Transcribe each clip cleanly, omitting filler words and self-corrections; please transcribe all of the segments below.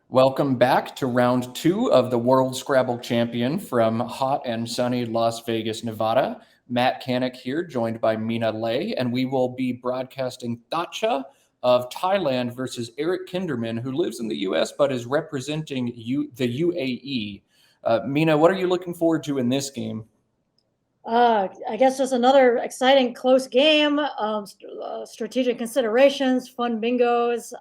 Welcome back to round two of the World Scrabble Champion from hot and sunny Las Vegas, Nevada. Matt Kanik here, joined by Mina Lay, and we will be broadcasting Thacha of Thailand versus Eric Kinderman, who lives in the U.S. but is representing the UAE. Mina, what are you looking forward to in this game? I guess just another exciting close game, strategic considerations, fun bingos.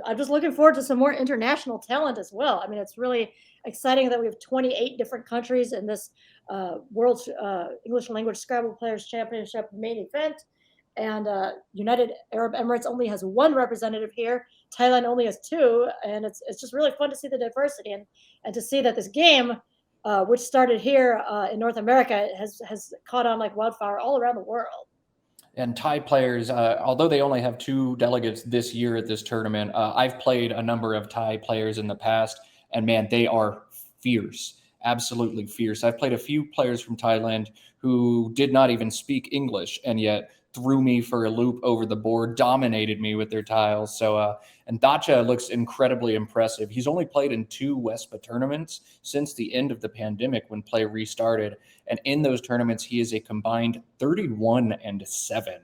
I'm just looking forward to some more international talent as well. I mean, it's really exciting that we have 28 different countries in this World English Language Scrabble Players Championship main event. And United Arab Emirates only has one representative here. Thailand only has two. And it's just really fun to see the diversity and to see that this game, which started here in North America, has caught on like wildfire all around the world. And Thai players, although they only have two delegates this year at this tournament, I've played a number of Thai players in the past, and man, they are fierce, absolutely fierce. I've played a few players from Thailand who did not even speak English, and yet threw me for a loop over the board, dominated me with their tiles. So, and Thacha looks incredibly impressive. He's only played in two WESPA tournaments since the end of the pandemic when play restarted. And in those tournaments, he is a combined 31-7,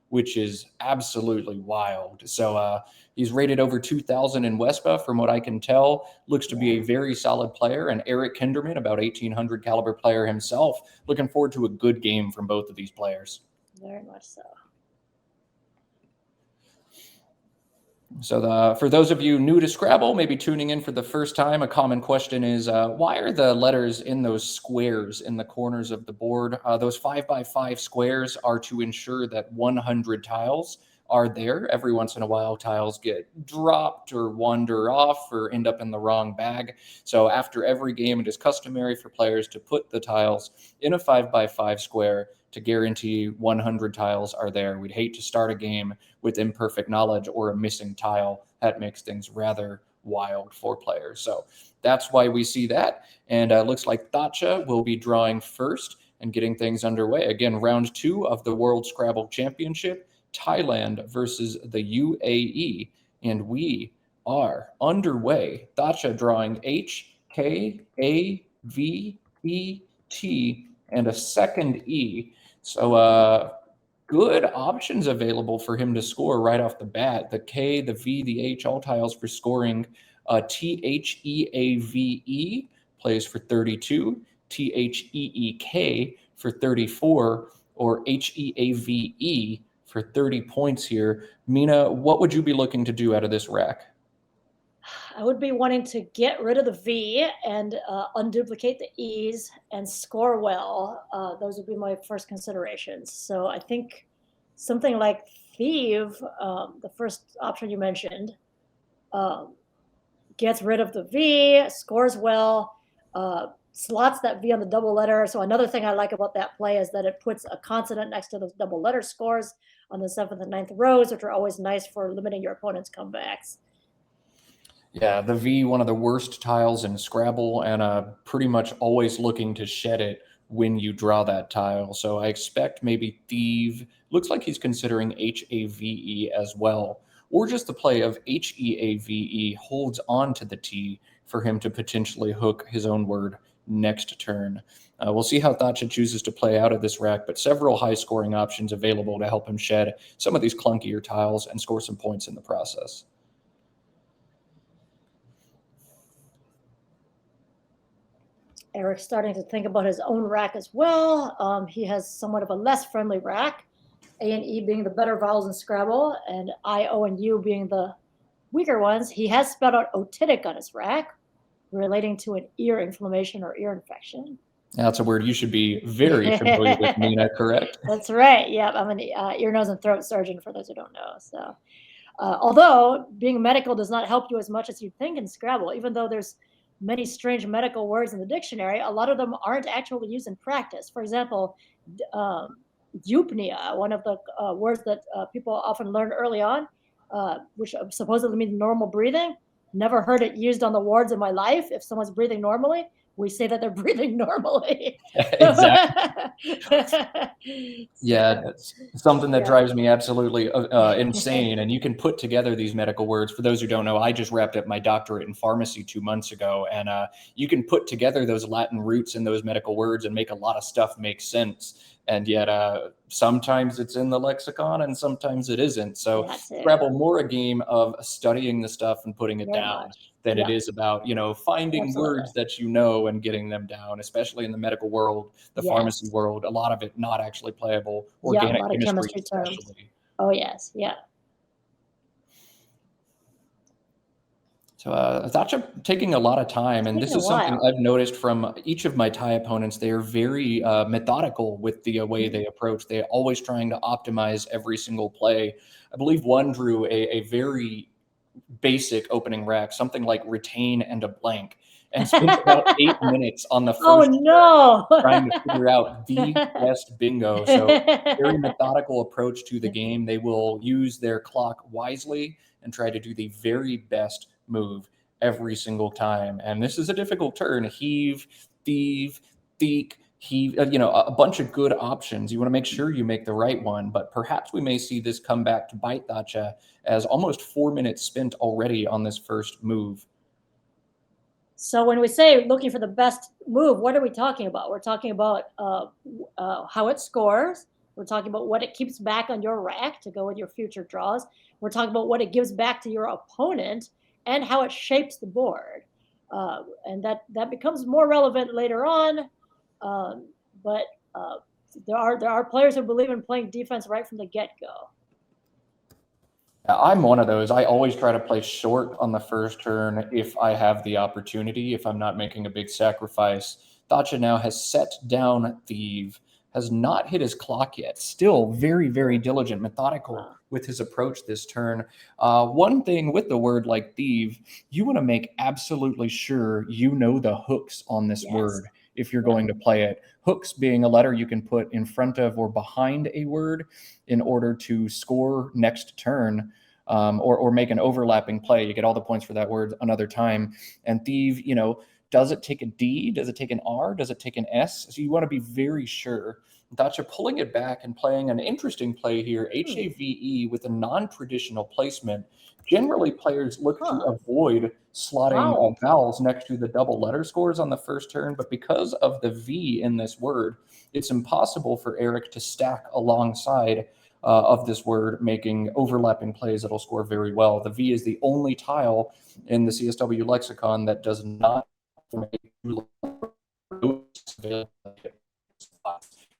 which is absolutely wild. So he's rated over 2,000 in WESPA, from what I can tell. Looks to be a very solid player. And Eric Kinderman, about 1,800 caliber player himself. Looking forward to a good game from both of these players. Very much so. So for those of you new to Scrabble, maybe tuning in for the first time, a common question is, why are the letters in those squares in the corners of the board? Those 5x5 squares are to ensure that 100 tiles are there. Every once in a while, tiles get dropped or wander off or end up in the wrong bag. So after every game, it is customary for players to put the tiles in a 5x5 square to guarantee 100 tiles are there. We'd hate to start a game with imperfect knowledge or a missing tile. That makes things rather wild for players. So that's why we see that. And looks like Thacha will be drawing first and getting things underway. Again, round two of the World Scrabble Championship, Thailand versus the UAE. And we are underway. Thacha drawing H, K, A, V, E, T, and a second E. So good options available for him to score right off the bat. The K, the V, the H, all tiles for scoring. THEAVE plays for 32. THEEK for 34. Or HEAVE for 30 points here. Mina, what would you be looking to do out of this rack? I would be wanting to get rid of the V and unduplicate the E's and score well. Those would be my first considerations. So I think something like Thieve, the first option you mentioned, gets rid of the V, scores well, slots that V on the double letter. So another thing I like about that play is that it puts a consonant next to those double letter scores on the 7th and 9th rows, which are always nice for limiting your opponent's comebacks. Yeah, the V, one of the worst tiles in Scrabble, and pretty much always looking to shed it when you draw that tile. So I expect maybe Thieve. Looks like he's considering HAVE as well. Or just the play of HEAVE holds on to the T for him to potentially hook his own word next turn. We'll see how Thacha chooses to play out of this rack, but several high-scoring options available to help him shed some of these clunkier tiles and score some points in the process. Eric's starting to think about his own rack as well. He has somewhat of a less friendly rack, A and E being the better vowels in Scrabble, and I, O, and U being the weaker ones. He has spelled out otitic on his rack, relating to an ear inflammation or ear infection. That's a word you should be very familiar with, Mina, correct? That's right. Yeah, I'm an ear, nose, and throat surgeon, for those who don't know. So, although being medical does not help you as much as you'd think in Scrabble, even though there's many strange medical words in the dictionary, a lot of them aren't actually used in practice. For example, eupnea, one of the words that people often learn early on, which supposedly means normal breathing. Never heard it used on the wards in my life if someone's breathing normally, we say that they're breathing normally. Exactly. Yeah, So, that's something that yeah. drives me absolutely insane. And you can put together these medical words. For those who don't know, I just wrapped up my doctorate in pharmacy 2 months ago, and you can put together those Latin roots in those medical words and make a lot of stuff make sense. And yet, sometimes it's in the lexicon, and sometimes it isn't. So, That too. Scrabble more a game of studying the stuff and putting it Very down much. than it Yep. is about, finding Absolutely. words that you know and getting them down, especially in the medical world, the pharmacy Yes. world, a lot of it not actually playable, Yeah, a organic lot of chemistry chemistry terms. especially. Oh, yes. Yeah. So Thacha taking a lot of time, and this Taking a is something while. I've noticed from each of my Thai opponents. They are very methodical with the way they approach. They're always trying to optimize every single play. I believe one drew a very basic opening rack, something like retain and a blank, and spent about 8 minutes on the Oh, first no. trying to figure out the best bingo. So very methodical approach to the game. They will use their clock wisely and try to do the very best move every single time. And this is a difficult turn. Heave, thieve, theek, heave, a bunch of good options. You want to make sure you make the right one, but perhaps we may see this come back to bite Thacha as almost 4 minutes spent already on this first move. So when we say looking for the best move, what are we talking about? We're talking about how it scores. We're talking about what it keeps back on your rack to go with your future draws. We're talking about what it gives back to your opponent and how it shapes the board. And that becomes more relevant later on. But there are players who believe in playing defense right from the get-go. I'm one of those. I always try to play short on the first turn if I have the opportunity, if I'm not making a big sacrifice. Thacha now has set down Thieve, has not hit his clock yet. Still very, very diligent, methodical with his approach this turn. One thing with the word like Thieve, you want to make absolutely sure you know the hooks on this word if you're going to play it. Hooks being a letter you can put in front of or behind a word in order to score next turn, or make an overlapping play. You get all the points for that word another time. And thieve, does it take a D? Does it take an R? Does it take an S? So you want to be very sure. Thacha pulling it back and playing an interesting play here, HAVE with a non-traditional placement. Generally, players look to avoid slotting vowels next to the double letter scores on the first turn, but because of the V in this word, it's impossible for Eric to stack alongside of this word, making overlapping plays that'll score very well. The V is the only tile in the CSW lexicon that does not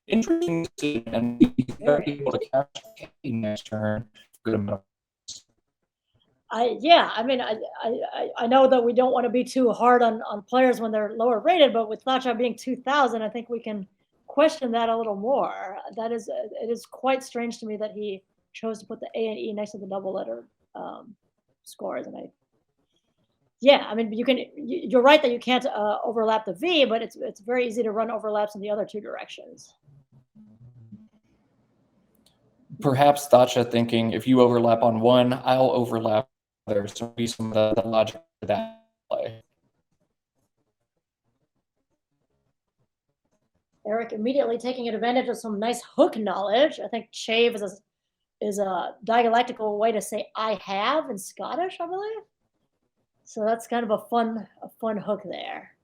interesting decision, and he's able to catch next turn. Good amount. I know that we don't want to be too hard on players when they're lower rated, but with Thacha being 2,000, I think we can question that a little more. It is quite strange to me that he chose to put the A and E next to the double letter scores. And you're right that you can't overlap the V, but it's very easy to run overlaps in the other two directions. Perhaps Thacha thinking, if you overlap on one, I'll overlap the other. So be some of the logic for that play. Eric immediately taking advantage of some nice hook knowledge. I think chave is a dialectical way to say I have in Scottish, I believe. So that's kind of a fun hook there.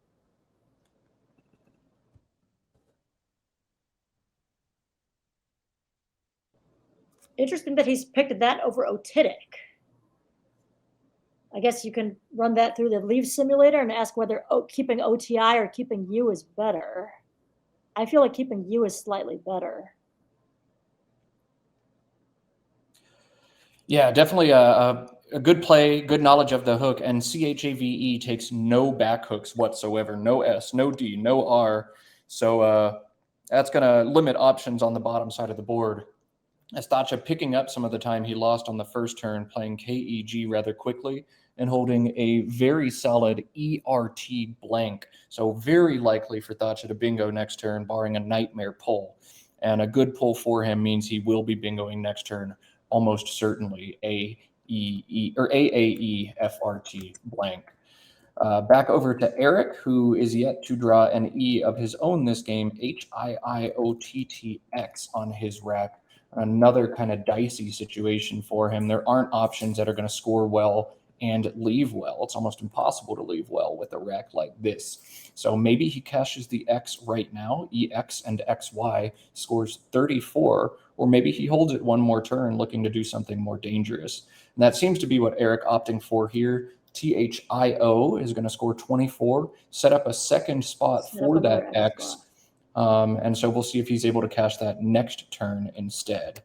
Interesting that he's picked that over otitic. I guess you can run that through the leave simulator and ask whether keeping OTI or keeping U is better. I feel like keeping U is slightly better. Yeah, definitely a good play, good knowledge of the hook, and CHAVE takes no back hooks whatsoever, no S, no D, no R. So that's going to limit options on the bottom side of the board. As Thacha picking up some of the time he lost on the first turn, playing KEG rather quickly and holding a very solid ERT blank. So very likely for Thacha to bingo next turn, barring a nightmare pull. And a good pull for him means he will be bingoing next turn, almost certainly AAE FRT blank. Back over to Eric, who is yet to draw an E of his own this game, HIIOTTX on his rack. Another kind of dicey situation for him. There aren't options that are going to score well and leave well. It's almost impossible to leave well with a rack like this. So maybe he cashes the X right now, EX and XY, scores 34, or maybe he holds it one more turn looking to do something more dangerous. And that seems to be what Eric opting for here. THIO is going to score 24, set up a second spot for that X. And so we'll see if he's able to cash that next turn instead.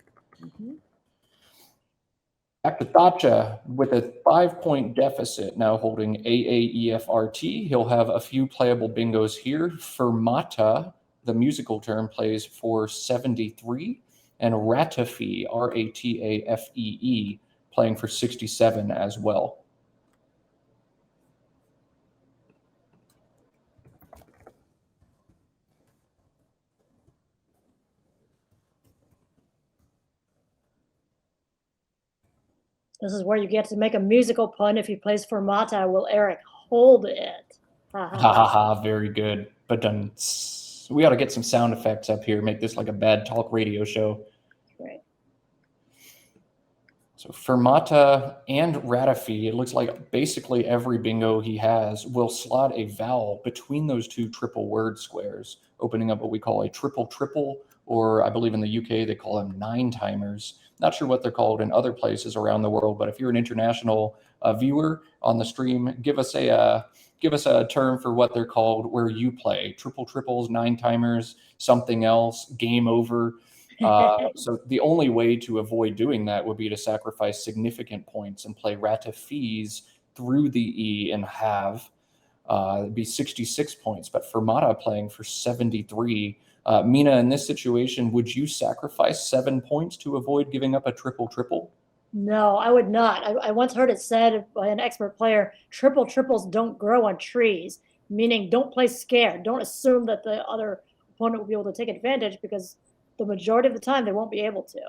Back to Thacha with a 5-point deficit, now holding AAEFRT. He'll have a few playable bingos here. Fermata, the musical term, plays for 73, and Ratafee, RATAFEE, playing for 67 as well. This is where you get to make a musical pun. If he plays Fermata, will Eric hold it? Ha ha ha, very good. But we ought to get some sound effects up here, make this like a bad talk radio show. Right. So Fermata and Ratafee, it looks like basically every bingo he has will slot a vowel between those two triple word squares, opening up what we call a triple, or I believe in the UK they call them 9-timers. Not sure what they're called in other places around the world, but if you're an international viewer on the stream, give us a term for what they're called where you play. Triples, 9-timers, something else, game over. So the only way to avoid doing that would be to sacrifice significant points and play Ratafees through the E and have. It'd be 66 points, but Fermata playing for 73. Mina, in this situation, would you sacrifice 7 points to avoid giving up a triple? No, I would not. I once heard it said by an expert player, triples don't grow on trees, meaning don't play scared. Don't assume that the other opponent will be able to take advantage, because the majority of the time they won't be able to.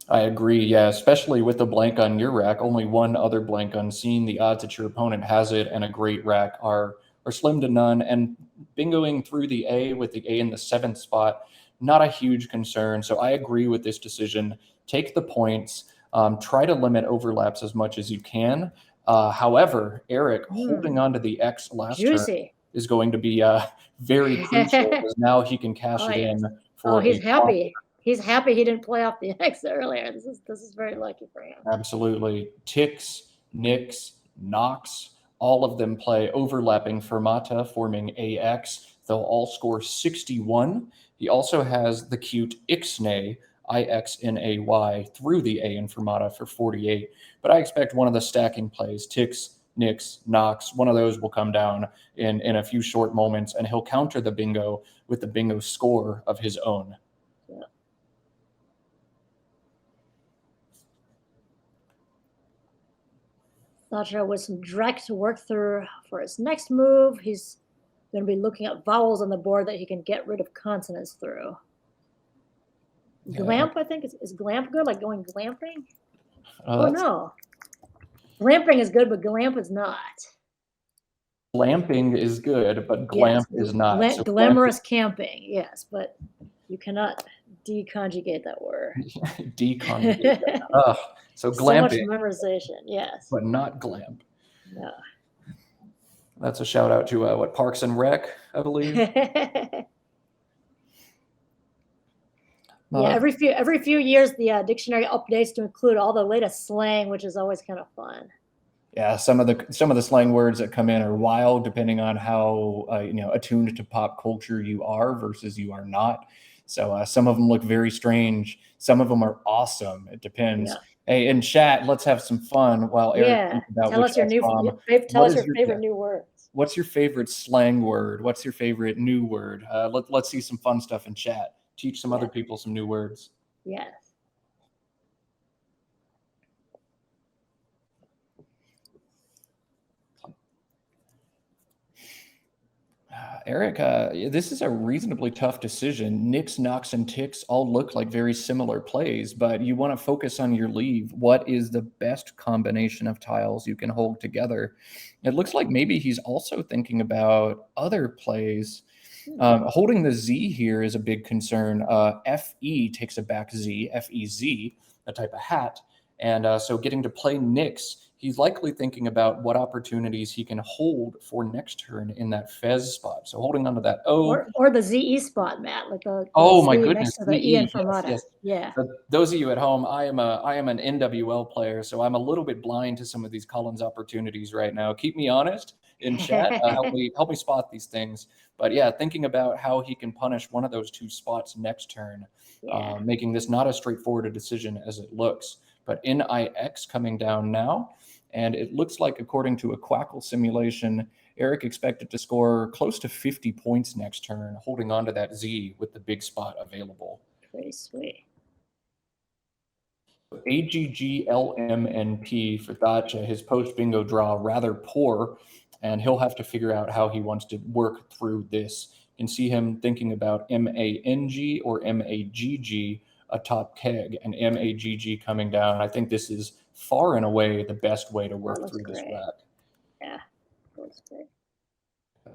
I agree, yeah, especially with the blank on your rack, only one other blank unseen. The odds that your opponent has it and a great rack are slim to none. And bingoing through the A with the A in the 7th spot, not a huge concern. So I agree with this decision. Take the points, try to limit overlaps as much as you can. However, Eric holding on to the X last turn is going to be very crucial, because now he can cash it in. He's happy. He's happy he didn't play off the X earlier. This is very lucky for him. Absolutely. Ticks, Nicks, Knocks, all of them play overlapping Fermata, forming AX. They'll all score 61. He also has the cute Ixnay, IXNAY, through the A in Fermata for 48. But I expect one of the stacking plays, Ticks, Nicks, Knocks, one of those will come down in a few short moments, and he'll counter the bingo with the bingo score of his own. Yeah. Thacha with some Drek to work through for his next move. He's going to be looking at vowels on the board that he can get rid of consonants through. Yeah. Glamp, I think. Is glamp good? Like going glamping? No. Glamping is good, but glamp is not. Glamping is good, but glamp is not. So glamorous camping, yes, but you cannot deconjugate that word. Deconjugate that. So glamping. So much memorization, yes. But not glamp. No. That's a shout out to what, Parks and Rec, I believe. Yeah, every few years the dictionary updates to include all the latest slang, which is always kind of fun. Yeah, some of the slang words that come in are wild, depending on how attuned to pop culture you are versus you are not. So some of them look very strange. Some of them are awesome. It depends. Yeah. Hey, in chat, let's have some fun while Eric thinks about tell us your favorite new words. What's your favorite slang word? What's your favorite new word? Let's see some fun stuff in chat. Teach some other people some new words. Yes. Eric, this is a reasonably tough decision. Nix, knocks, and ticks all look like very similar plays, but you want to focus on your leave. What is the best combination of tiles you can hold together? It looks like maybe he's also thinking about other plays. Holding the Z here is a big concern. FE takes a back Z, FEZ, a type of hat. And so getting to play Nix, he's likely thinking about what opportunities he can hold for next turn in that Fez spot. So holding onto that O. Or the ZE spot, Matt, like the Oh my Z goodness, next to the E and yes, Fermata. yes. Yeah. For those of you at home, I am an NWL player, so I'm a little bit blind to some of these Collins opportunities right now. Keep me honest in chat. Help me spot these things. But yeah, thinking about how he can punish one of those two spots next turn, making this not as straightforward a decision as it looks. But NIX coming down now, and it looks like, according to a Quackle simulation, Eric expected to score close to 50 points next turn, holding on to that Z with the big spot available. Pretty sweet. AGGLMNP for Thacha, his post bingo draw rather poor, and he'll have to figure out how he wants to work through this. You can see him thinking about MANG or MAGG atop keg, and MAGG coming down. I think this is far and away the best way to work through this rack. Yeah, that's great.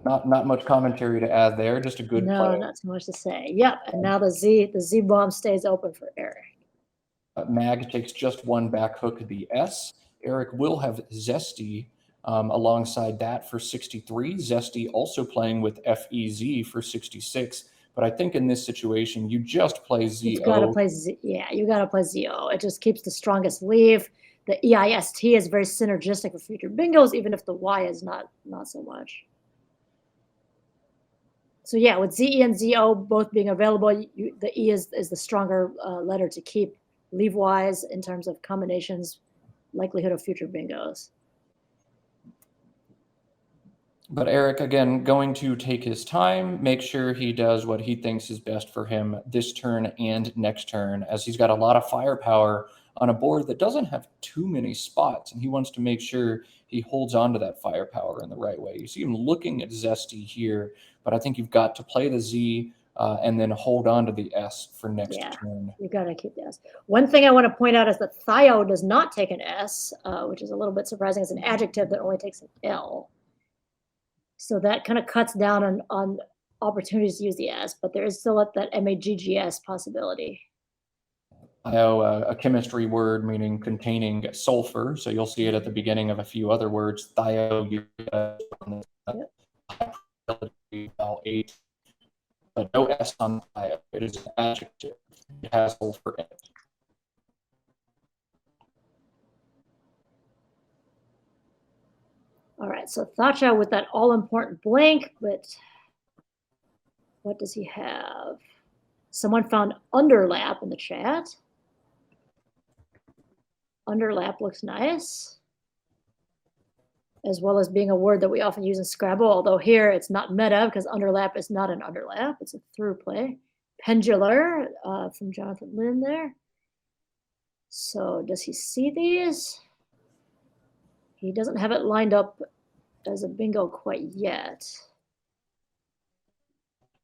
Not much commentary to add there, just a good play. No, not too much to say. Yep, and now the Z bomb stays open for Eric. Mag takes just one back hook, the S. Eric will have Zesty alongside that for 63. Zesty also playing with FEZ for 66. But I think in this situation, you just play ZO. You've got to play Z. Yeah, you got to play ZO. It just keeps the strongest leave. The EIST is very synergistic with future bingos, even if the Y is not so much. So yeah, with ZE and ZO both being available, the E is the stronger letter to keep leave-wise in terms of combinations, likelihood of future bingos. But Eric, again, going to take his time, make sure he does what he thinks is best for him this turn and next turn, as he's got a lot of firepower on a board that doesn't have too many spots, and he wants to make sure he holds on to that firepower in the right way. You see him looking at Zesty here, but I think you've got to play the Z and then hold on to the S for next turn. You got to keep the S. One thing I want to point out is that Thio does not take an S, which is a little bit surprising. It's an adjective that only takes an L. So that kind of cuts down on opportunities to use the S, but there is still that MAGGS possibility. I know a chemistry word meaning containing sulfur, so you'll see it at the beginning of a few other words. Thio, but no S on thio. It is an adjective. It has sulfur in it. All right, so Thacha with that all-important blink, but what does he have? Someone found underlap in the chat. Underlap looks nice, as well as being a word that we often use in Scrabble, although here it's not meta because underlap is not an underlap, it's a through play. Pendular from Jonathan Lynn there. So does he see these? He doesn't have it lined up as a bingo quite yet.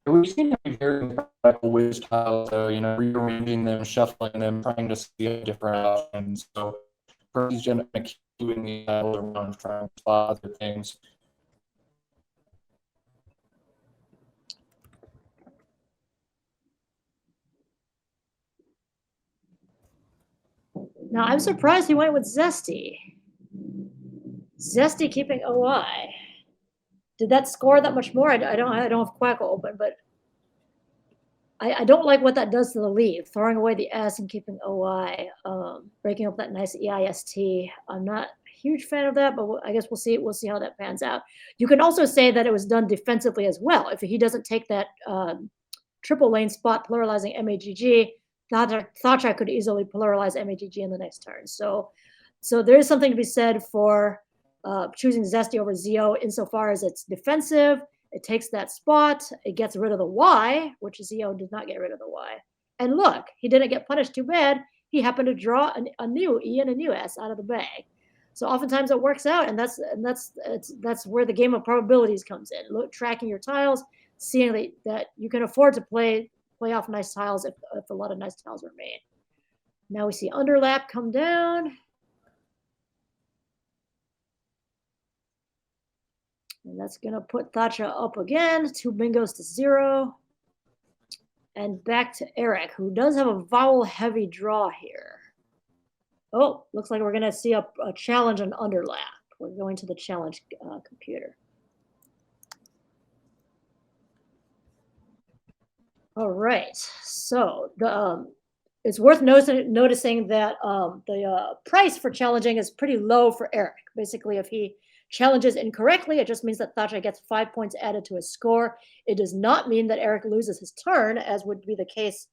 We've seen him very whiz tiles, so, rearranging them, shuffling them, trying to see different options. So he's going to keep doing the tiles around, trying to spot other things. Now I'm surprised he went with Zesty. Zesty keeping OI. Did that score that much more? I don't have Quackle open, but I don't like what that does to the leave. Throwing away the S and keeping OI, breaking up that nice EIST. I'm not a huge fan of that, but I guess we'll see. We'll see how that pans out. You can also say that it was done defensively as well. If he doesn't take that triple lane spot, pluralizing MAGG, Thacha could easily pluralize MAGG in the next turn. So there is something to be said for choosing Zesty over ZO insofar as it's defensive. It takes that spot. It gets rid of the Y, which ZO did not get rid of the Y. And look, he didn't get punished too bad. He happened to draw a new E and a new S out of the bag. So oftentimes it works out, and that's where the game of probabilities comes in. Tracking your tiles, seeing that you can afford to play off nice tiles if a lot of nice tiles are made. Now we see underlap come down. And that's going to put Thacha up again, 2 bingos to 0. And back to Eric, who does have a vowel-heavy draw here. Oh, looks like we're going to see a challenge on underlap. We're going to the challenge computer. All right, so it's worth noticing that the price for challenging is pretty low for Eric. Basically, if he challenges incorrectly, it just means that Thacha gets 5 points added to his score. It does not mean that Eric loses his turn, as would be the case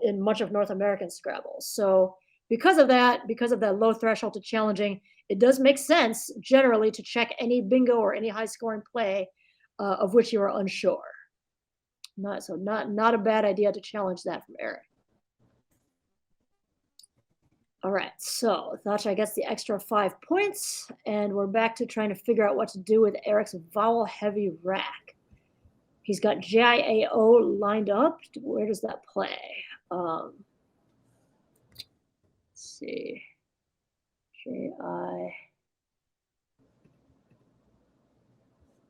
in much of North American Scrabble. So because of that low threshold to challenging, it does make sense generally to check any bingo or any high-scoring play of which you are unsure. Not a bad idea to challenge that from Eric. All right, so Thacha gets the extra 5 points, and we're back to trying to figure out what to do with Eric's vowel-heavy rack. He's got JIAO lined up. Where does that play? Let's see. JI.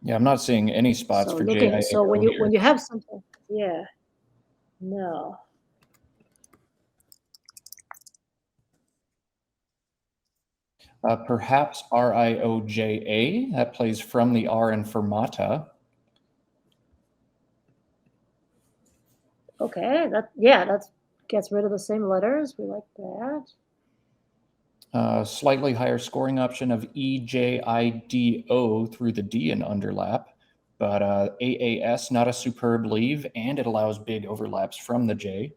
Yeah, I'm not seeing any spots for JIAO. So when you have something, yeah, no. Perhaps RIOJA, that plays from the R in fermata. Okay, that gets rid of the same letters. We like that. Slightly higher scoring option of EJIDO through the D in underlap, but AAS, not a superb leave, and it allows big overlaps from the J.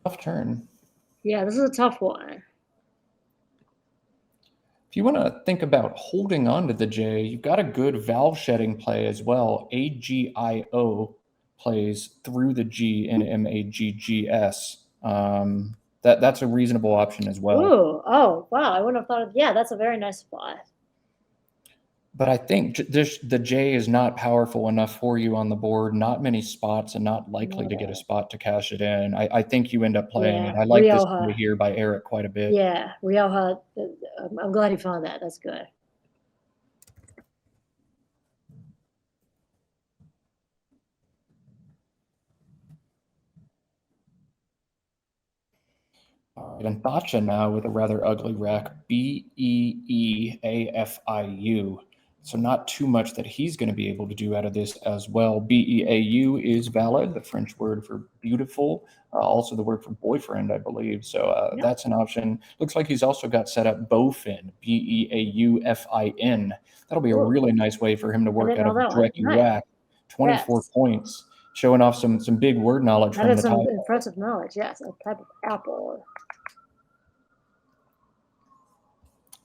Tough turn. Yeah, this is a tough one. If you want to think about holding on to the J, you've got a good valve shedding play as well. AGIO plays through the G in MAGGS. That's a reasonable option as well. Ooh, oh, wow. I wouldn't have thought of, yeah, that's a very nice spot. But I think the J is not powerful enough for you on the board. Not many spots, and not likely to get a spot to cash it in. I think you end up playing it. I like this play here by Eric quite a bit. Yeah, Rioja. I'm glad he found that. That's good. All right, and Thacha now with a rather ugly rack, BEEAFIU. So not too much that he's going to be able to do out of this as well. BEAU is valid, the French word for beautiful, also the word for boyfriend, I believe. So that's an option. Looks like he's also got set up Bowfin, BEAUFIN. That'll be a really nice way for him to work out of a Drecky rack. 24 points, showing off some big word knowledge from the some title. impressive knowledge, yes, a type of apple.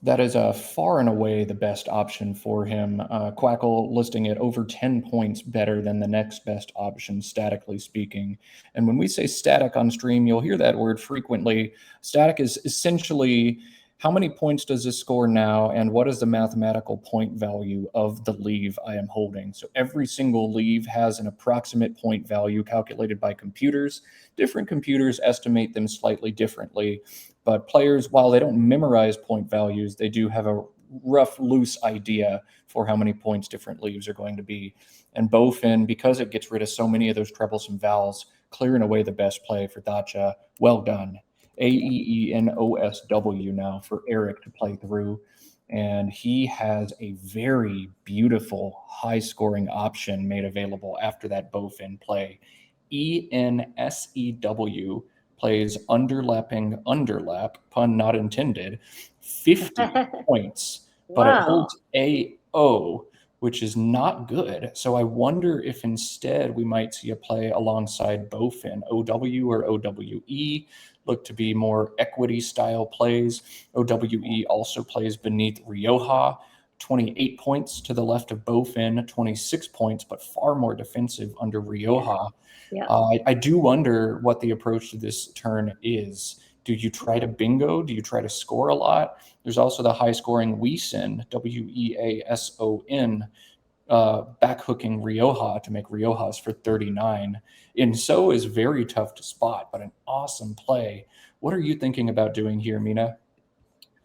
That is far and away the best option for him. Quackle listing it over 10 points better than the next best option, statically speaking. And when we say static on stream, you'll hear that word frequently. Static is essentially how many points does this score now, and what is the mathematical point value of the leave I am holding? So every single leave has an approximate point value calculated by computers. Different computers estimate them slightly differently. But players, while they don't memorize point values, they do have a rough, loose idea for how many points different leaves are going to be. And Bowfin, because it gets rid of so many of those troublesome vowels, clearing away the best play for Thacha. Well done. AEENOSW now for Eric to play through. And he has a very beautiful high-scoring option made available after that Bowfin play. ENSEW plays underlapping underlap, pun not intended, 50 points, but it holds AO, which is not good. So I wonder if instead we might see a play alongside Bowfin. OW or OWE look to be more equity style plays. OWE also plays beneath Rioja. 28 points to the left of Bowfin, 26 points, but far more defensive under Rioja. Yeah. I do wonder what the approach to this turn is. Do you try to bingo? Do you try to score a lot? There's also the high-scoring Weason, Weason, backhooking Rioja to make Rioja's for 39. So is very tough to spot, but an awesome play. What are you thinking about doing here, Mina?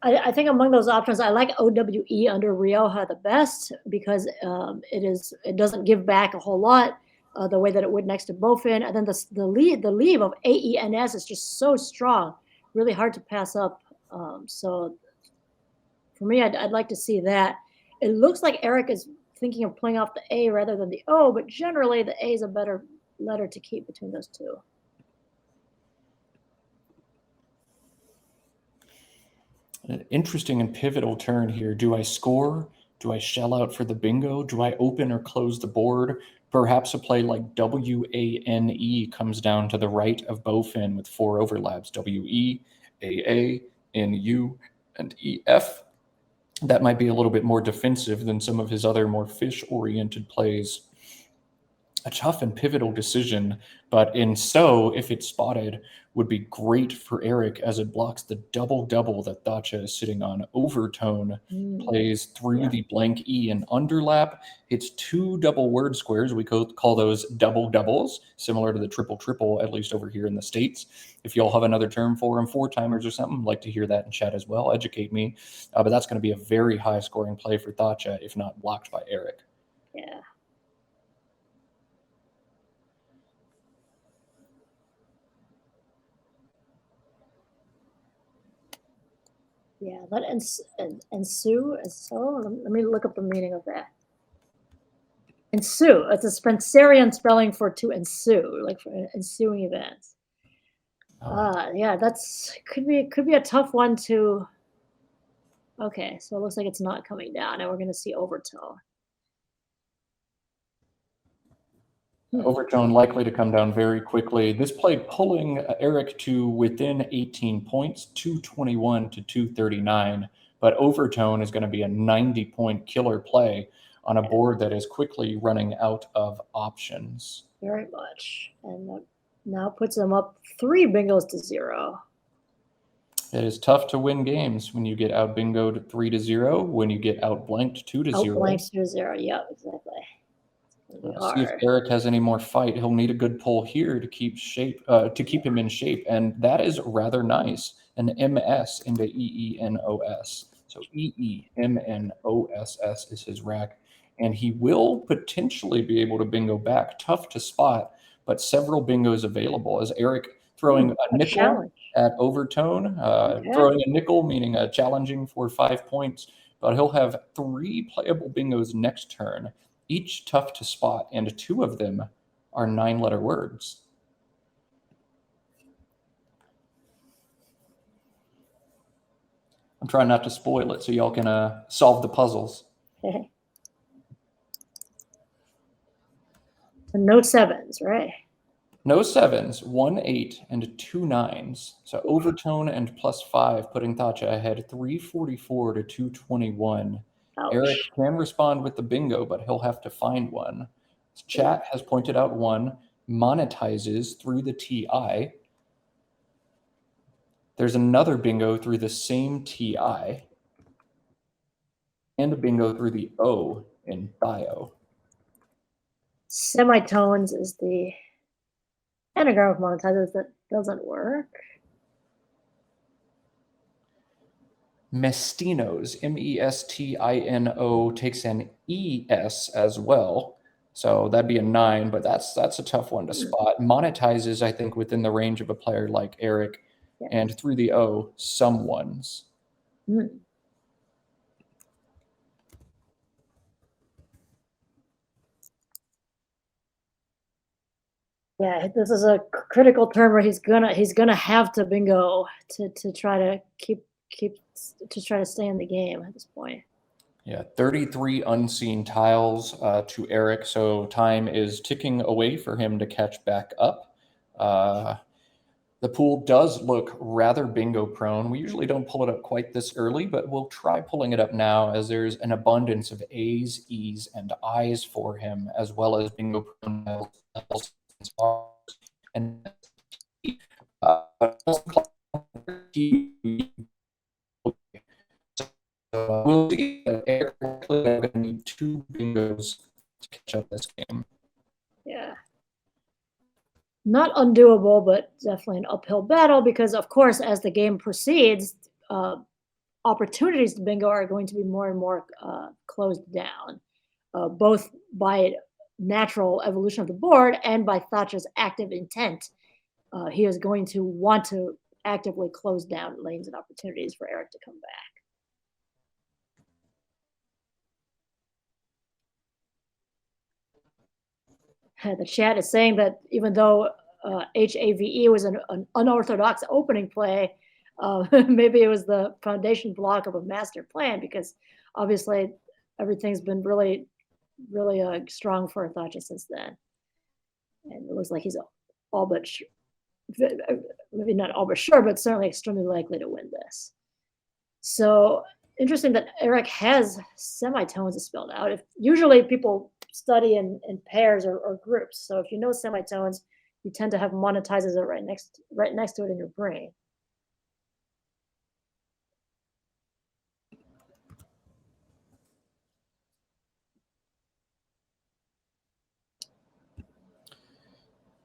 I think among those options, I like OWE under Rioja the best because it doesn't give back a whole lot the way that it would next to Bowfin. And then the lead of AENS is just so strong, really hard to pass up. So for me, I'd like to see that. It looks like Eric is thinking of playing off the A rather than the O, but generally the A is a better letter to keep between those two. An interesting and pivotal turn here. Do I score? Do I shell out for the bingo? Do I open or close the board? Perhaps a play like WANE comes down to the right of Bowfin with 4 overlaps, WE, AA, NU, and EF. That might be a little bit more defensive than some of his other more fish-oriented plays. A tough and pivotal decision, but if it's spotted, would be great for Eric as it blocks the double-double that Thacha is sitting on. Overtone plays through the blank E and underlap. It's 2 double word squares. We call those double-doubles, similar to the triple-triple, at least over here in the States. If y'all have another term for them, 4-timers or something, I'd like to hear that in chat as well. Educate me. But that's going to be a very high-scoring play for Thacha, if not blocked by Eric. Yeah. Yeah, that ensue. So let me look up the meaning of that. Ensue. It's a Spencerian spelling for to ensue, like for ensuing events. Yeah, could be a tough one to. Okay, so it looks like it's not coming down, and we're going to see overtone. Overtone likely to come down very quickly. This play pulling Eric to within 18 points, 221 to 239. But overtone is going to be a 90-point killer play on a board that is quickly running out of options. Very much. And that now puts them up 3 bingos to 0. It is tough to win games when you get out bingoed 3-0, when you get out blanked 2-0. Out blanked 2-0. Yep, exactly. See if Eric has any more fight. He'll need a good pull here to keep him in shape, and that is rather nice. An MS into EENOS. So EEMNOSS is his rack, and he will potentially be able to bingo back. Tough to spot, but several bingos available as Eric throwing a nickel challenge at overtone, throwing a nickel, meaning challenging for 5 points, but he'll have 3 playable bingos next turn. Each tough to spot, and 2 of them are 9-letter words. I'm trying not to spoil it so y'all can solve the puzzles. No 7s, right? No 7s, 1 8 and 2 9s. So overtone and +5, putting Thacha ahead 344 to 221. Ouch. Eric can respond with the bingo, but he'll have to find one. Chat has pointed out one, monetizes through the TI. There's another bingo through the same TI. And a bingo through the O in bio. Semitones is the anagram of monetizers that doesn't work. Mestinos, MESTINO, takes an ES as well. So that'd be a 9, but that's a tough one to spot. Monetizes, I think, within the range of a player like Eric. Yeah. And through the O, someone's. Yeah, this is a critical turn where he's gonna have to bingo to try to try to stay in the game at this point. Yeah, 33 unseen tiles to Eric, so time is ticking away for him to catch back up. The pool does look rather bingo prone. We usually don't pull it up quite this early, but we'll try pulling it up now as there's an abundance of A's, E's, and I's for him, as well as bingo prone L's, and we'll see that Eric going to need 2 bingos to catch up this game. Yeah. Not undoable, but definitely an uphill battle because, of course, as the game proceeds, opportunities to bingo are going to be more and more closed down, both by natural evolution of the board and by Thacha's active intent. He is going to want to actively close down lanes and opportunities for Eric to come back. The chat is saying that even though HAVE was an unorthodox opening play, maybe it was the foundation block of a master plan, because obviously everything's been really, really strong for Thacha since then. And it looks like he's all but maybe not all but sure, but certainly extremely likely to win this. So interesting that Eric has semitones spelled out. If usually people study in pairs or groups, so if you know semitones, you tend to have monetizes it right next to it in your brain.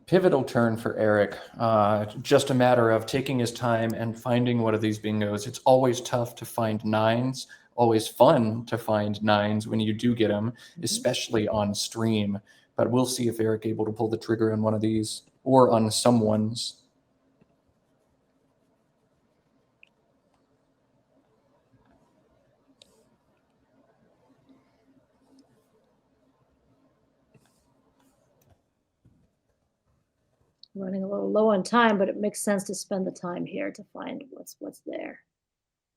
Pivotal turn for Eric. Just a matter of taking his time and finding one of these bingos. It's always tough to find 9s, always fun to find 9s when you do get them, especially on stream. But we'll see if Eric able to pull the trigger on one of these or on someone's. Running a little low on time, but it makes sense to spend the time here to find what's there.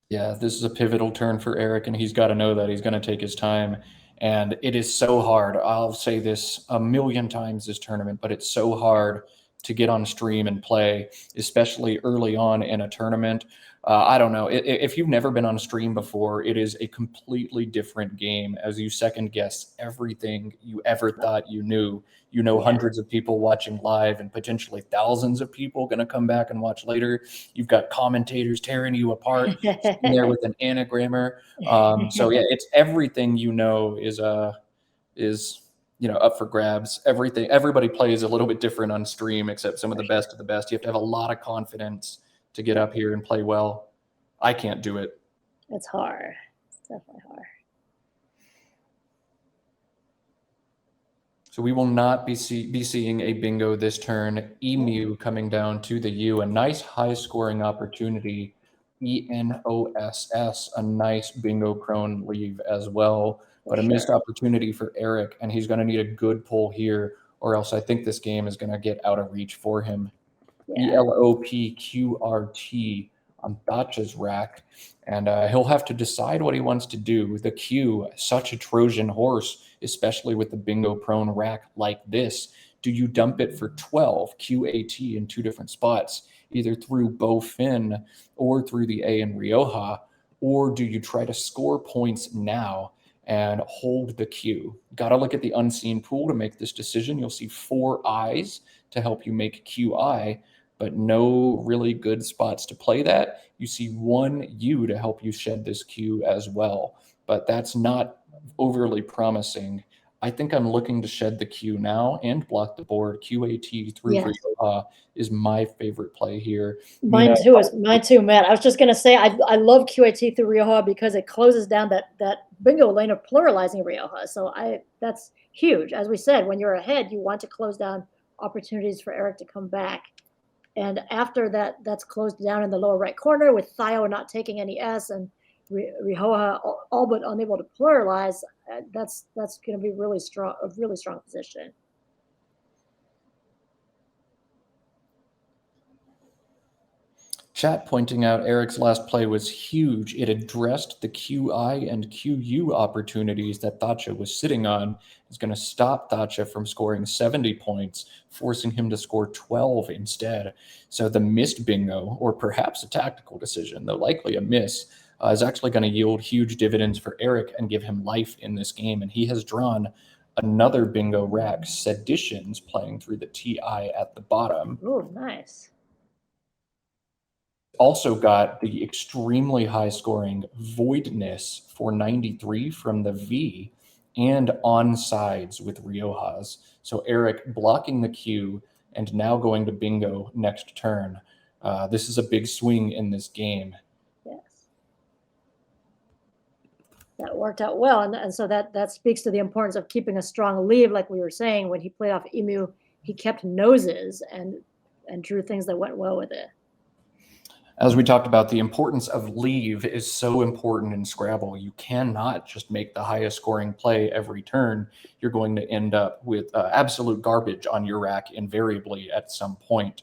Yeah, this is a pivotal turn for Eric, and he's got to know that he's going to take his time. And it is so hard. I'll say this a million times this tournament, but it's so hard to get on stream and play, especially early on in a tournament. I don't know. If you've never been on stream before, it is a completely different game as you second guess everything you ever thought you knew. You know, hundreds of people watching live and potentially thousands of people going to come back and watch later. You've got commentators tearing you apart in there with an anagrammer. So yeah, it's everything you know is up for grabs. Everybody plays a little bit different on stream, except some of the best of the best. You have to have a lot of confidence to get up here and play well. I can't do it. It's hard. It's definitely hard. So we will not be seeing a bingo this turn. Emu coming down to the U, a nice high scoring opportunity. ENOSS, a nice bingo prone leave as well, but a missed opportunity for Eric, and he's going to need a good pull here, or else I think this game is going to get out of reach for him. ELOPQRT on Thacha's rack, and he'll have to decide what he wants to do. The Q, such a Trojan horse, especially with the bingo prone rack like this. Do you dump it for 12 QAT in 2 different spots, either through Bowfin or through the A in Rioja, or do you try to score points now and hold the Q? Got to look at the unseen pool to make this decision. You'll see 4 I's to help you make QI, but no really good spots to play that. You see 1 U to help you shed this Q as well, but that's not overly promising. I think I'm looking to shed the Q now and block the board. QAT through Rioja is my favorite play here. Mine too, Matt. I was just gonna say I love QAT through Rioja because it closes down that bingo lane of pluralizing Rioja. So that's huge. As we said, when you're ahead, you want to close down opportunities for Eric to come back. And after that's closed down in the lower right corner with Thacha not taking any S and Rioja all but unable to pluralize, that's going to be a really strong position. Chat pointing out Eric's last play was huge. It addressed the QI and QU opportunities that Thacha was sitting on. It's going to stop Thacha from scoring 70 points, forcing him to score 12 instead. So the missed bingo, or perhaps a tactical decision, though likely a miss, is actually going to yield huge dividends for Eric and give him life in this game. And he has drawn another bingo rack, Seditions, playing through the TI at the bottom. Oh, nice. Also got the extremely high scoring Voidness for 93 from the V and onsides with Riojas. So Eric blocking the Q and now going to bingo next turn. This is a big swing in this game. Yes. That worked out well. And so that speaks to the importance of keeping a strong lead. Like we were saying, when he played off Emu, he kept noses and drew things that went well with it. As we talked about, the importance of leave is so important in Scrabble. You cannot just make the highest scoring play every turn. You're going to end up with absolute garbage on your rack invariably at some point.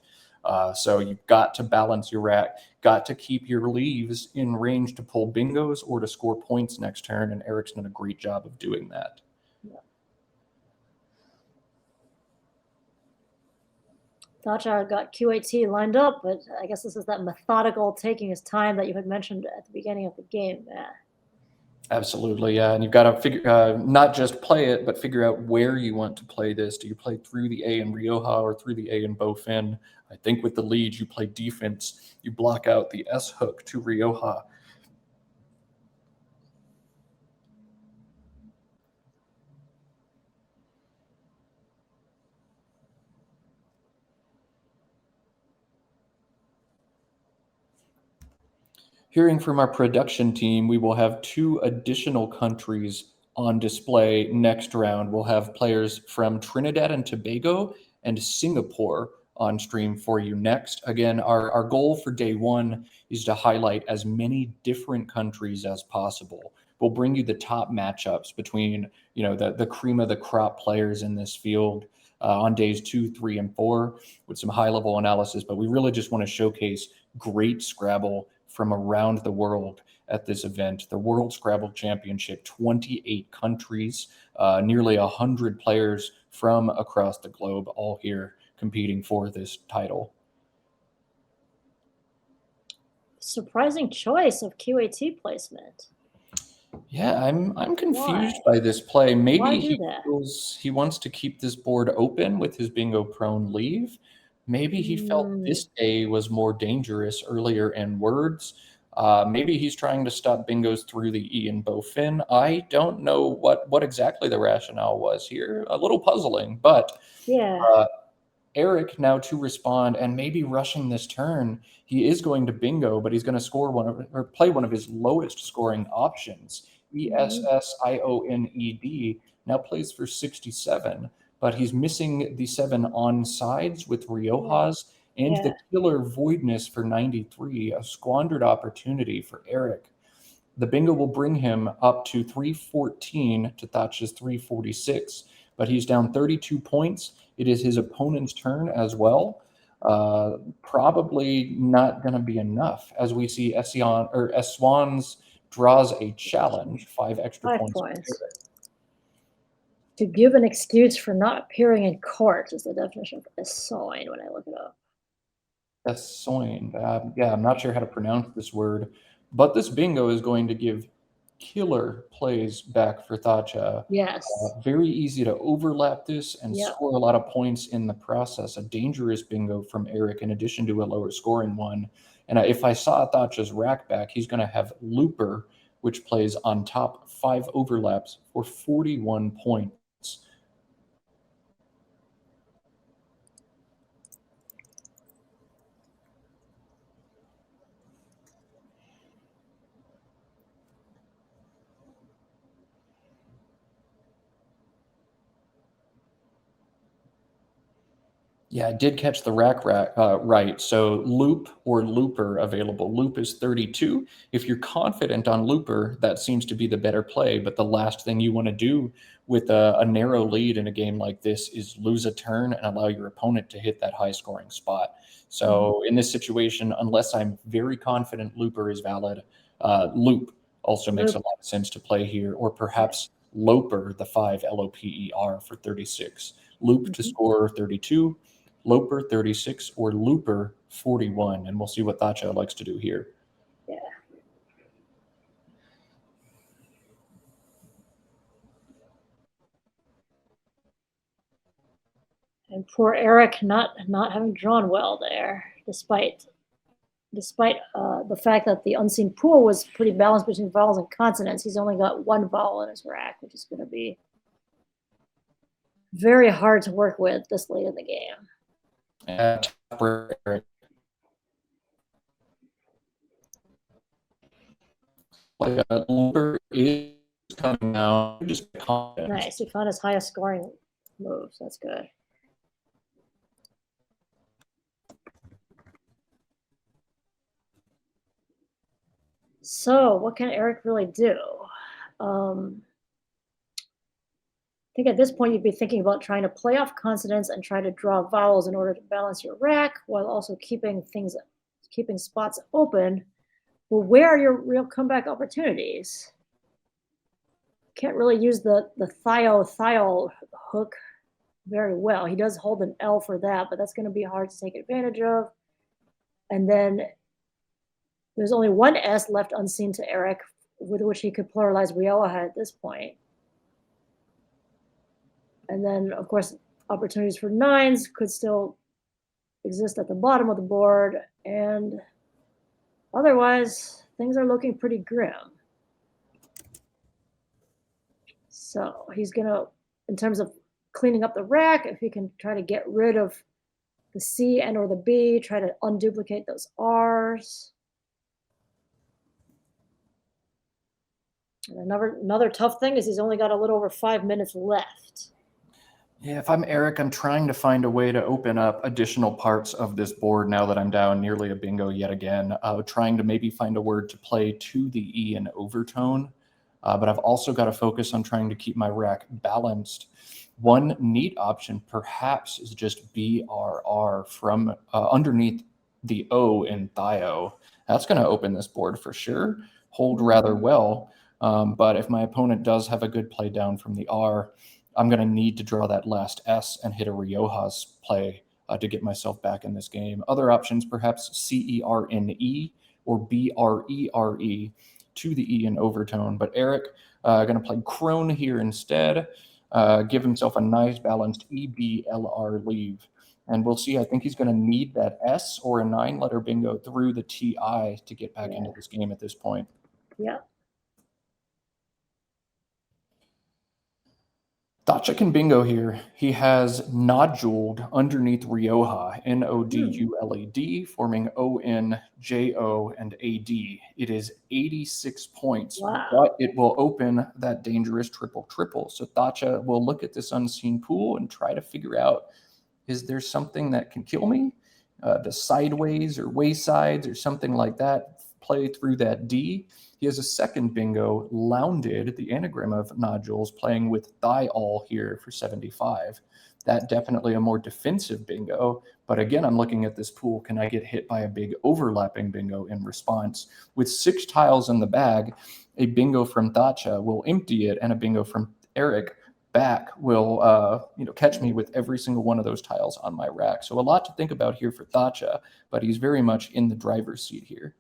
So you've got to balance your rack, got to keep your leaves in range to pull bingos or to score points next turn, and Eric's done a great job of doing that. Thacha got QAT lined up, but I guess this is that methodical taking his time that you had mentioned at the beginning of the game. Yeah. Absolutely, yeah. And you've got to figure, not just play it, but figure out where you want to play this. Do you play through the A in Rioja or through the A in Bowfin? I think with the lead, you play defense. You block out the S hook to Rioja. Hearing from our production team, we will have 2 additional countries on display next round. We'll have players from Trinidad and Tobago and Singapore on stream for you next. Again, our goal for day 1 is to highlight as many different countries as possible. We'll bring you the top matchups between, the cream of the crop players in this field on days 2, 3, and 4 with some high-level analysis, but we really just want to showcase great Scrabble from around the world at this event. The World Scrabble Championship, 28 countries, nearly 100 players from across the globe, all here competing for this title. Surprising choice of QAT placement. Yeah, I'm confused by this play. Maybe he wants to keep this board open with his bingo prone leave. Maybe he felt this A was more dangerous earlier in words. Maybe he's trying to stop bingos through the E in Bowfin. I don't know what exactly the rationale was here. A little puzzling, but yeah. Eric now to respond and maybe rushing this turn. He is going to bingo, but he's going to score play one of his lowest scoring options. ESSIONED now plays for 67, but he's missing the 7 on sides with Riojas and the killer Voidness for 93, a squandered opportunity for Eric. The bingo will bring him up to 314 to Thacha's 346, but he's down 32 points. It is his opponent's turn as well. Probably not going to be enough, as we see Swans draws a challenge, 5 extra points. To give an excuse for not appearing in court is the definition of assoin when I look it up. Assoin. Yeah, I'm not sure how to pronounce this word, but this bingo is going to give killer plays back for Thacha. Yes. Very easy to overlap this and score a lot of points in the process. A dangerous bingo from Eric in addition to a lower scoring one. And if I saw Thacha's rack back, he's going to have Looper, which plays on top 5 overlaps for 41 points. Yeah, I did catch the right. So loop or looper available. Loop is 32. If you're confident on looper, that seems to be the better play. But the last thing you want to do with a narrow lead in a game like this is lose a turn and allow your opponent to hit that high scoring spot. So in this situation, unless I'm very confident looper is valid, loop also makes a Loop. lot of sense to play here, or Yeah. perhaps loper, the 5 LOPER for 36. Loop to Mhm. score 32. Loper 36 or Looper 41, and we'll see what Thacha likes to do here. Yeah. And poor Eric not having drawn well there, despite the fact that the unseen pool was pretty balanced between vowels and consonants. He's only got one vowel in his rack, which is going to be very hard to work with this late in the game. And Eric. Like Looper is coming out. Just confident. Nice. He found his highest scoring moves. That's good. So, what can Eric really do? I think at this point you'd be thinking about trying to play off consonants and try to draw vowels in order to balance your rack while also keeping spots open. Well, where are your real comeback opportunities? Can't really use the thiol hook very well. He does hold an L for that, but that's going to be hard to take advantage of. And then there's only one S left unseen to Eric, with which he could pluralize Rioja at this point. And then, of course, opportunities for nines could still exist at the bottom of the board. And otherwise, things are looking pretty grim. So he's going to, in terms of cleaning up the rack, if he can try to get rid of the C and or the B, try to unduplicate those R's. And another tough thing is he's only got a little over 5 minutes left. Yeah, if I'm Eric, I'm trying to find a way to open up additional parts of this board now that I'm down nearly a bingo yet again. Trying to maybe find a word to play to the E in overtone. But I've also got to focus on trying to keep my rack balanced. One neat option perhaps is just BRR from underneath the O in Thio. That's going to open this board for sure. Hold rather well. But if my opponent does have a good play down from the R, I'm going to need to draw that last S and hit a Rioja's play to get myself back in this game. Other options, perhaps CERNE or BRERE to the E in overtone. But Eric going to play crone here instead, give himself a nice balanced EBLR leave. And we'll see. I think he's going to need that S or a 9-letter bingo through the TI to get back into this game at this point. Yeah. Thacha can bingo here. He has noduled underneath Rioja, Noduled, forming ONJO and AD. It is 86 points, but it will open that dangerous triple. So Thacha will look at this unseen pool and try to figure out, is there something that can kill me? The sideways or waysides or something like that, play through that D. He has a second bingo, Lounded, the anagram of nodules, playing with Thiol here for 75. That definitely a more defensive bingo. But again, I'm looking at this pool. Can I get hit by a big overlapping bingo in response? With 6 tiles in the bag, a bingo from Thacha will empty it, and a bingo from Eric back will catch me with every single one of those tiles on my rack. So a lot to think about here for Thacha, but he's very much in the driver's seat here.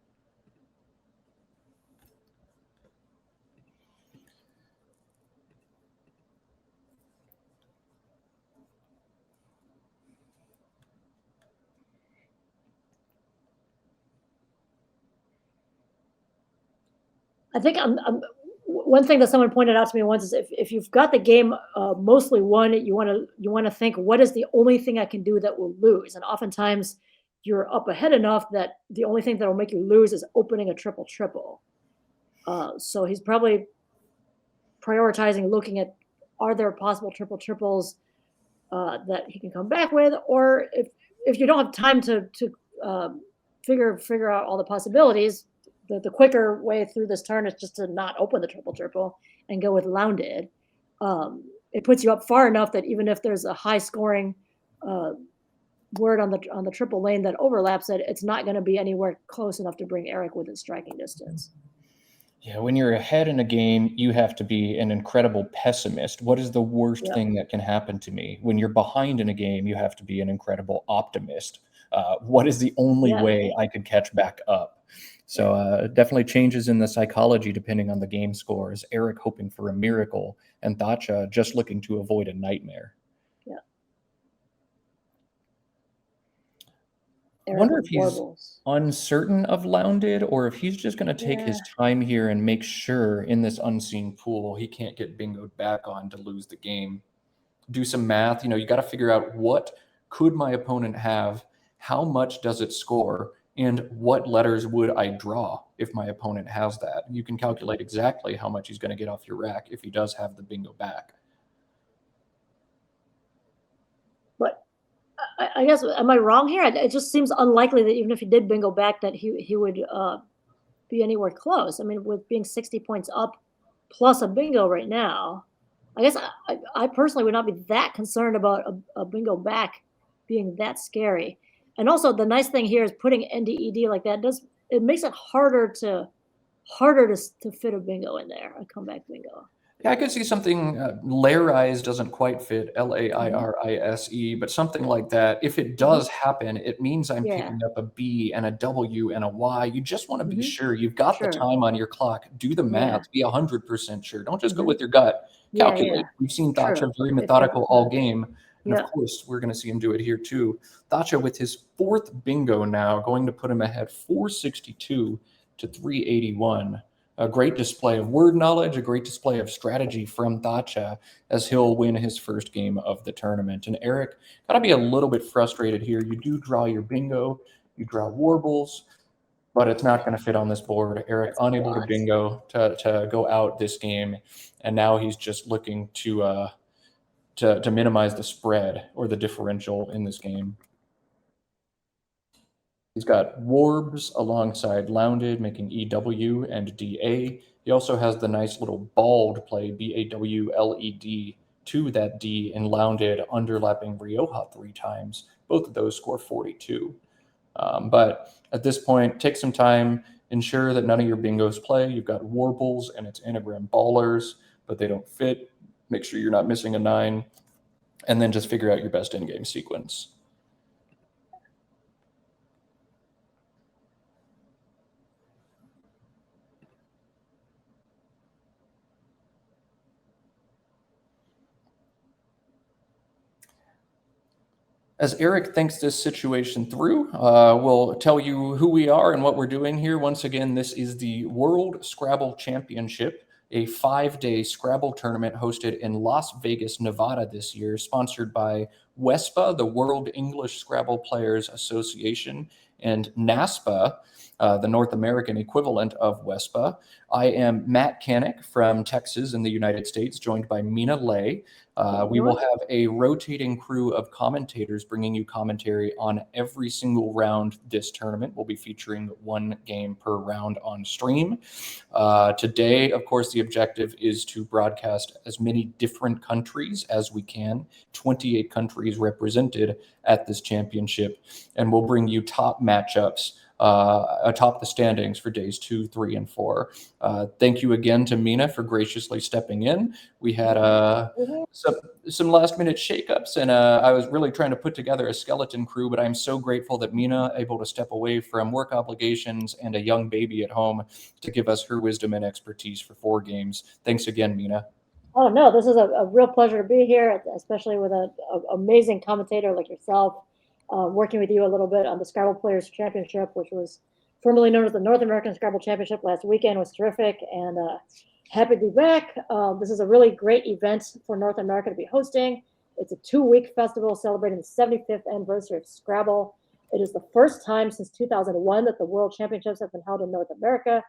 I think one thing that someone pointed out to me once is if you've got the game mostly won, you want to think, what is the only thing I can do that will lose? And oftentimes you're up ahead enough that the only thing that will make you lose is opening a triple. So he's probably prioritizing looking at, are there possible triples that he can come back with, or if you don't have time to figure out all the possibilities, the quicker way through this turn is just to not open the triple and go with Lounded. It puts you up far enough that even if there's a high scoring word on the triple lane that overlaps it, it's not going to be anywhere close enough to bring Eric within striking distance. Yeah, when you're ahead in a game, you have to be an incredible pessimist. What is the worst thing that can happen to me? When you're behind in a game, you have to be an incredible optimist. What is the only way I could catch back up? So definitely changes in the psychology depending on the game scores. Eric hoping for a miracle, and Thacha just looking to avoid a nightmare. I wonder if he's uncertain of Lounded, or if he's just going to take his time here and make sure in this unseen pool he can't get bingoed back on to lose the game. Do some math. You got to figure out what could my opponent have, how much does it score, and what letters would I draw if my opponent has that. You can calculate exactly how much he's going to get off your rack if he does have the bingo back. I guess, am I wrong here? It just seems unlikely that even if he did bingo back, that he would be anywhere close. I mean, with being 60 points up plus a bingo right now, I guess I personally would not be that concerned about a bingo back being that scary. And also, the nice thing here is putting NDED like that it makes it harder to fit a bingo in there, a comeback bingo. Yeah, I could see something, Lairise doesn't quite fit, Lairise, but something like that. If it does happen, it means I'm picking up a B and a W and a Y. You just want to be sure. You've got the time on your clock. Do the math. Be 100% sure. Don't just go with your gut. Calculate. We've seen Thacha very methodical all game. And of course, we're going to see him do it here too. Thacha with his fourth bingo now, going to put him ahead 462 to 381. A great display of word knowledge, a great display of strategy from Thacha as he'll win his first game of the tournament. And Eric, got to be a little bit frustrated here. You do draw your bingo, you draw warbles, but it's not going to fit on this board. Eric unable to bingo to go out this game, and now he's just looking to minimize the spread or the differential in this game. He's got Warbs alongside Lounded, making EW and DA. He also has the nice little bald play, BAWLED, to that D in Lounded, underlapping Rioja 3 times. Both of those score 42. But at this point, take some time, ensure that none of your bingos play. You've got Warbles and it's anagram ballers, but they don't fit. Make sure you're not missing a 9. And then just figure out your best in-game sequence. As Eric thinks this situation through, we'll tell you who we are and what we're doing here. Once again, this is the World Scrabble Championship, a 5-day Scrabble tournament hosted in Las Vegas, Nevada this year, sponsored by WESPA, the World English Scrabble Players Association, and NASPA, the North American equivalent of WESPA. I am Matt Canick from Texas in the United States, joined by Mina Lay. We will have a rotating crew of commentators bringing you commentary on every single round this tournament. We'll be featuring 1 game per round on stream. Today, of course, the objective is to broadcast as many different countries as we can, 28 countries represented at this championship, and we'll bring you top matchups atop the standings for days 2, 3, and 4. Thank you again to Mina for graciously stepping in. We had some last-minute shakeups, and I was really trying to put together a skeleton crew, but I'm so grateful that Mina able to step away from work obligations and a young baby at home to give us her wisdom and expertise for 4 games. Thanks again, Mina. Oh, no, this is a real pleasure to be here, especially with an amazing commentator like yourself. Working with you a little bit on the Scrabble Players Championship, which was formerly known as the North American Scrabble Championship last weekend, was terrific, and happy to be back. This is a really great event for North America to be hosting. It's a 2-week festival celebrating the 75th anniversary of Scrabble. It is the first time since 2001 that the World Championships have been held in North America,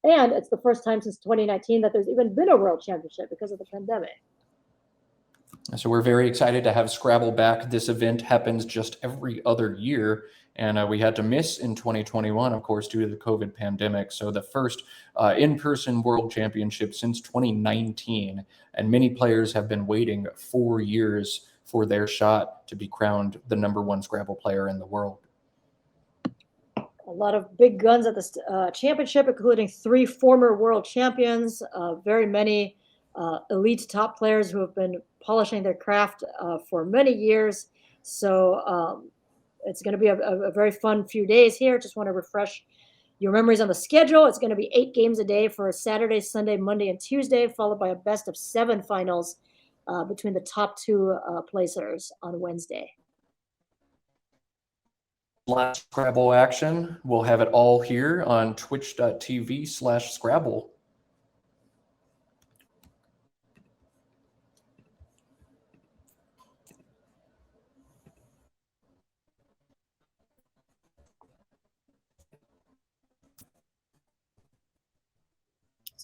and it's the first time since 2019 that there's even been a World Championship because of the pandemic. So we're very excited to have Scrabble back. This event happens just every other year, and we had to miss in 2021, of course, due to the COVID pandemic. So the first in-person World Championship since 2019, and many players have been waiting 4 years for their shot to be crowned the #1 Scrabble player in the world. A lot of big guns at this championship, including 3 former world champions, very many elite top players who have been polishing their craft for many years. So it's going to be a very fun few days here. Just want to refresh your memories on the schedule. It's going to be 8 games a day for Saturday, Sunday, Monday, and Tuesday, followed by a best of 7 finals between the top 2 placers on Wednesday. Last Scrabble action, we'll have it all here on twitch.tv/Scrabble.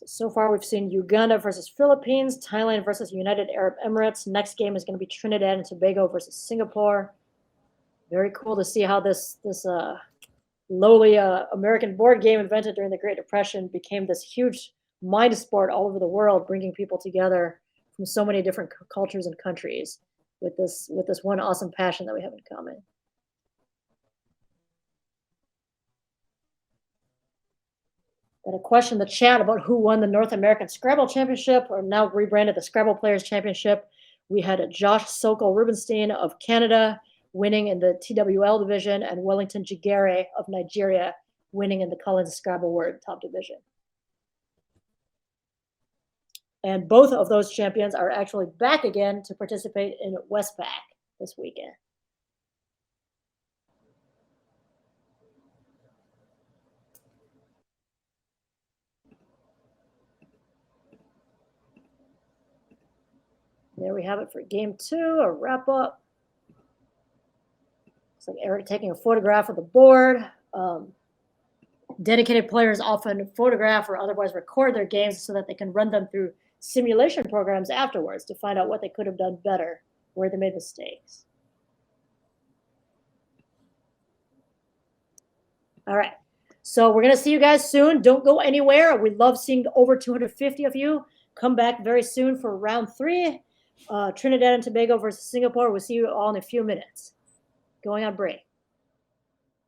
So far, we've seen Uganda versus Philippines, Thailand versus United Arab Emirates. Next game is going to be Trinidad and Tobago versus Singapore. Very cool to see how this lowly American board game invented during the Great Depression became this huge mind sport all over the world, bringing people together from so many different cultures and countries with this one awesome passion that we have in common. Got a question in the chat about who won the North American Scrabble Championship, or now rebranded the Scrabble Players Championship. We had Josh Sokol Rubenstein of Canada winning in the TWL division, and Wellington Jigere of Nigeria winning in the Collins Scrabble Word top division. And both of those champions are actually back again to participate in WESPA this weekend. There we have it for game 2, a wrap up. Looks like Eric taking a photograph of the board. Dedicated players often photograph or otherwise record their games so that they can run them through simulation programs afterwards to find out what they could have done better, where they made mistakes. All right, so we're going to see you guys soon. Don't go anywhere. We love seeing over 250 of you. Come back very soon for round 3. Trinidad and Tobago versus Singapore. We'll see you all in a few minutes. Going on break.